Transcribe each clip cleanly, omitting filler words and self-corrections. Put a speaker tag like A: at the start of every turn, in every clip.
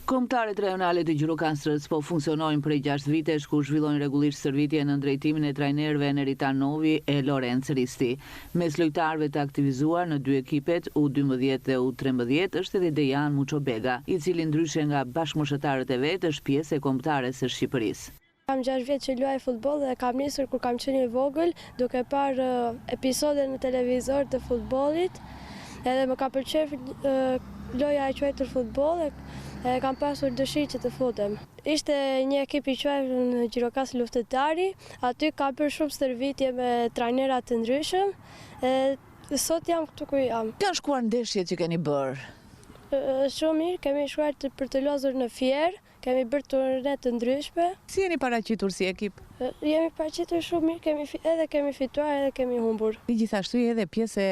A: Kombëtarët rajonale të Gjirokastrës po funksionojnë prej 6 vitesh ku zhvillojnë rregullisht stërvitje në drejtimin e trajnerëve Neritan Novi e Lorenz Risti. Mes lojtarëve të aktivizuar në 2 ekipet U12 dhe U13 është edhe Dejan Muçobega, i cili ndryshe nga bashkëmoshatarët e vet është pjesë e kombëtares së Shqipërisë.
B: Kam 6 vjet që luaj futboll dhe kam nisur kur kam qenë i vogël duke parë episode në televizor të futbollit, edhe më ka pëlqyer loja e quajtur futboll. Kam pasur dëshirë që të futem. Ishte një ekip i quajtur në Gjirokastër Luftëtari, aty kam bërë shumë stërvitje me trajnera të ndryshëm, sot jam këtu ku jam.
A: Kanë shkuar ndeshjet që keni bërë?
B: Shumë mirë, kemi shkuar për të lozur në Fier, kemi bërë turne të ndryshme.
A: Si jeni paraqitur si ekip?
B: Jemi paraqitur shumë mirë, edhe kemi fituar edhe kemi humbur.
A: Gjithashtu edhe pjesë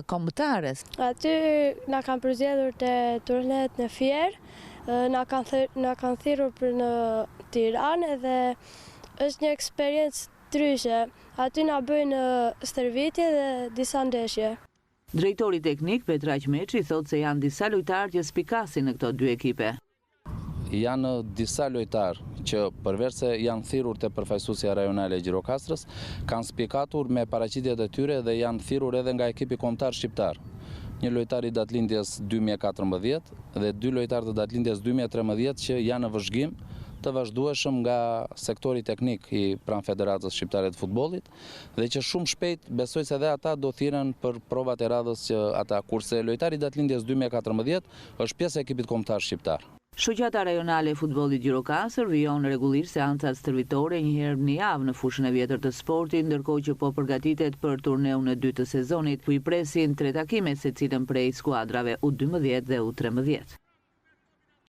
A: kombëtares.
B: Aty na kanë përzgjedhur te turnet në Fier, na kanë thirrur për në Tiranë dhe është një eksperiencë ndryshe. Aty na bëjnë stërvitje dhe disa ndeshje.
A: Drejtori teknik Petraq Meçi thotë se janë disa lojtarë që spikasin në këto 2 ekipe.
C: Janë disa lojtarë që përveç se janë thirrur te përfaqësuesja rajonale e Gjirokastrës, kanë spikatur me paraqitjet e tyre dhe janë thirrur edhe nga ekipi kombëtar shqiptar. Një lojtar i datëlindjes 2014 dhe 2 lojtarë të datëlindjes 2013 që janë në vëzhgim të vazhdueshëm nga sektori teknik i pranë Federatës Shqiptare të Futbollit dhe që shumë shpejt besoj se edhe ata do thirren për provat e radhës që ata, kurse lojtari i datëlindjes 2014 është pjesë e ekipit kombëtar shqiptar.
A: Shoqata rajonale e futbollit Gjirokastër vijon rregullisht seancat stërvitore një herë në javë në fushën e vjetër të sportit, ndërkohë që po përgatitet për turneun e 2 të sezonit, ku i presin 3 takime secilën prej skuadrave U12 dhe U13.